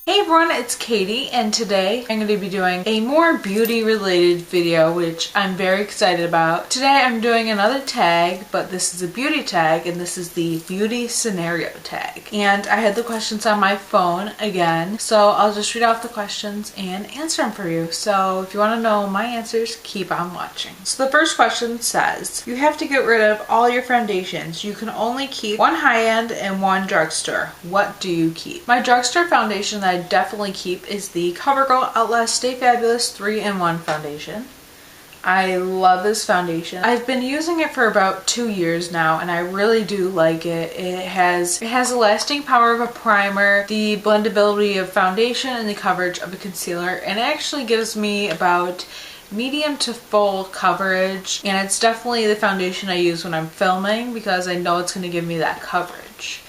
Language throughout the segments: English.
Hey everyone, it's Katie, and today I'm going to be doing a more beauty related video, which I'm very excited about. Today I'm doing another tag, but this is a beauty tag, and this is the beauty scenario tag. And I had the questions on my phone again, so I'll just read off the questions and answer them for you. So if you want to know my answers, keep on watching. So the first question says, you have to get rid of all your foundations. You can only keep one high-end and one drugstore. What do you keep? My drugstore foundation that I definitely keep is the CoverGirl Outlast Stay Fabulous 3-in-1 foundation. I love this foundation. I've been using it for about 2 years now, and I really do like it. It has the lasting power of a primer, the blendability of foundation, and the coverage of a concealer, and it actually gives me about medium to full coverage, and it's definitely the foundation I use when I'm filming because I know it's going to give me that coverage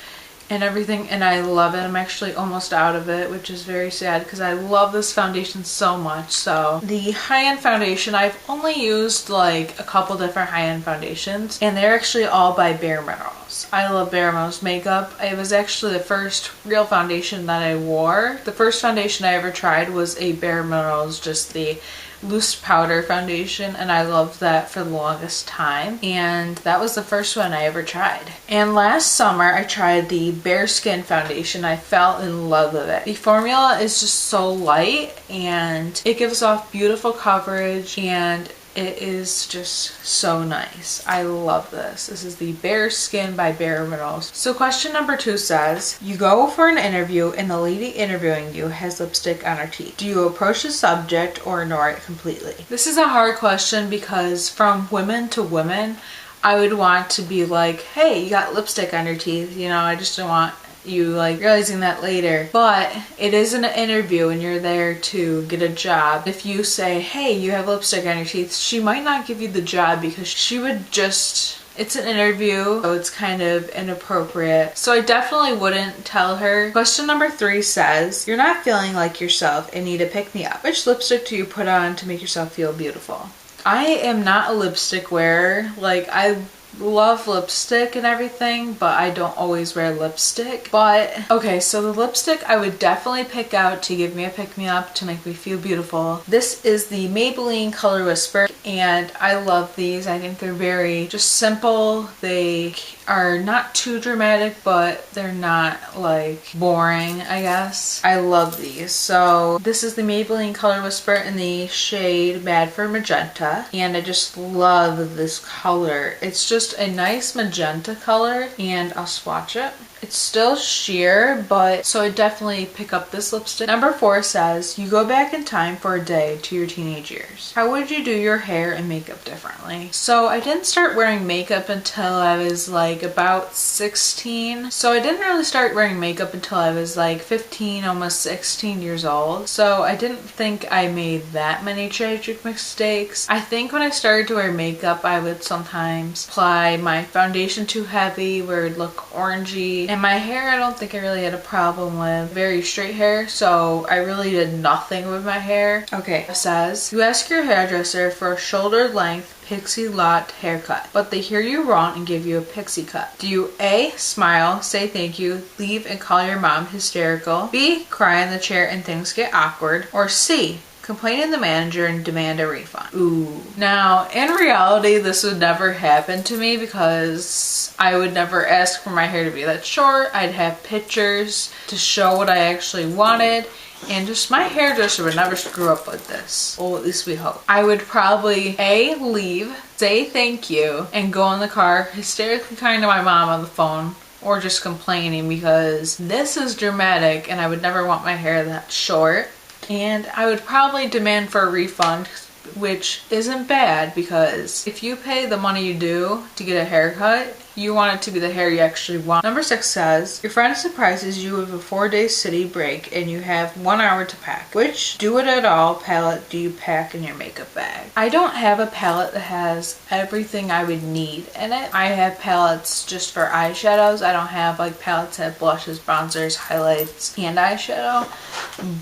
and everything, and I love it. I'm actually almost out of it, which is very sad because I love this foundation so much. So the high-end foundation, I've only used like a couple different high-end foundations, and they're actually all by Bare Minerals. I love Bare Minerals makeup. It was actually the first real foundation that I wore. The first foundation I ever tried was a Bare Minerals, just the loose powder foundation, and I loved that for the longest time, and that was the first one I ever tried. And last summer I tried the Bare Skin foundation. I fell in love with it. The formula is just so light and it gives off beautiful coverage, and it is just so nice. I love this. This is the Bare Skin by Bare Minerals. So question number 2 says, you go for an interview and the lady interviewing you has lipstick on her teeth. Do you approach the subject or ignore it completely? This is a hard question because from women to women, I would want to be like, hey, you got lipstick on your teeth. You know, I just don't want you like realizing that later. But it is an interview and you're there to get a job. If you say, hey, you have lipstick on your teeth, she might not give you the job because she would just, it's an interview, so it's kind of inappropriate. So I definitely wouldn't tell her. Question number 3 says, you're not feeling like yourself and need a pick-me-up. Which lipstick do you put on to make yourself feel beautiful? I am not a lipstick wearer. Like, I love lipstick and everything, but I don't always wear lipstick. But okay, so the lipstick I would definitely pick out to give me a pick-me-up to make me feel beautiful. This is the Maybelline Color Whisper, and I love these. I think they're very just simple. They are not too dramatic, but they're not like boring, I guess. I love these. So this is the Maybelline Color Whisper in the shade Mad for Magenta, and I just love this color. It's just a nice magenta color, and I'll swatch it. It's still sheer, but so I definitely pick up this lipstick. Number 4 says, you go back in time for a day to your teenage years. How would you do your hair and makeup differently? So I didn't start wearing makeup until I was like about 16. So I didn't really start wearing makeup until I was like 15, almost 16 years old. So I didn't think I made that many tragic mistakes. I think when I started to wear makeup, I would sometimes apply my foundation too heavy where it would look orangey. And my hair, I don't think I really had a problem with. Very straight hair, so I really did nothing with my hair. Okay, it says, you ask your hairdresser for a shoulder length pixie lot haircut, but they hear you wrong and give you a pixie cut. Do you A, smile, say thank you, leave and call your mom hysterical, B, cry in the chair and things get awkward, or C, complain to the manager and demand a refund? Ooh. Now, in reality, this would never happen to me because I would never ask for my hair to be that short. I'd have pictures to show what I actually wanted, and just my hairdresser would never screw up with this. Well, at least we hope. I would probably A, leave, say thank you, and go in the car hysterically crying to my mom on the phone, or just complaining because this is dramatic and I would never want my hair that short. And I would probably demand for a refund, which isn't bad because if you pay the money you do to get a haircut, you want it to be the hair you actually want. Number 6 says, your friend surprises you with a 4-day city break and you have 1 hour to pack. Which do it at all palette do you pack in your makeup bag? I don't have a palette that has everything I would need in it. I have palettes just for eyeshadows. I don't have like palettes that have blushes, bronzers, highlights, and eyeshadow.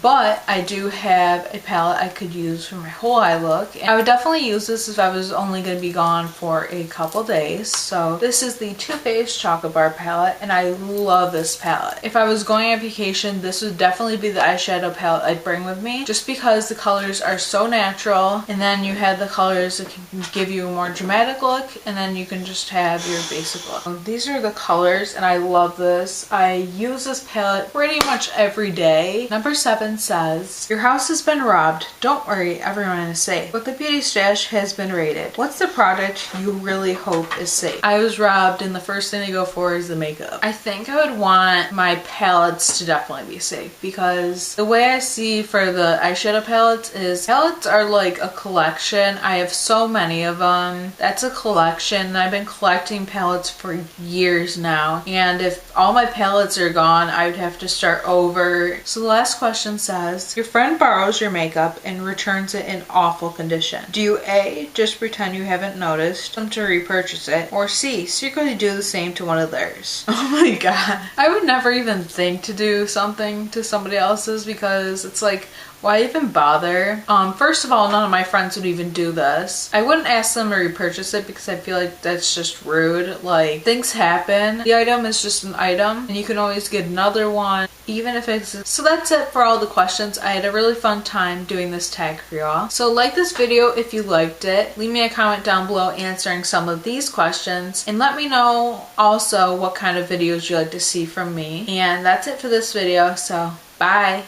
But I do have a palette I could use for my whole eye look. I would definitely use this if I was only going to be gone for a couple days. So this is the the Too Faced Chocolate Bar palette, and I love this palette. If I was going on vacation, this would definitely be the eyeshadow palette I'd bring with me, just because the colors are so natural, and then you have the colors that can give you a more dramatic look, and then you can just have your basic look. These are the colors, and I love this. I use this palette pretty much every day. Number 7 says, your house has been robbed. Don't worry, everyone is safe. But the beauty stash has been raided. What's the product you really hope is safe? I was robbed, and the first thing to go for is the makeup. I think I would want my palettes to definitely be safe, because the way I see for the eyeshadow palettes is palettes are like a collection. I have so many of them. That's a collection. I've been collecting palettes for years now, and if all my palettes are gone, I would have to start over. So the last question says, your friend borrows your makeup and returns it in awful condition. Do you A, just pretend you haven't noticed them to repurchase it, or C, secretly do the same to one of theirs? Oh my god. I would never even think to do something to somebody else's, because it's like, why even bother? First of all, none of my friends would even do this. I wouldn't ask them to repurchase it because I feel like that's just rude. Like, things happen. The item is just an item, and you can always get another one, even if it's... So that's it for all the questions. I had a really fun time doing this tag for y'all. So like this video if you liked it. Leave me a comment down below answering some of these questions, and let me know also what kind of videos you like to see from me. And that's it for this video, so bye!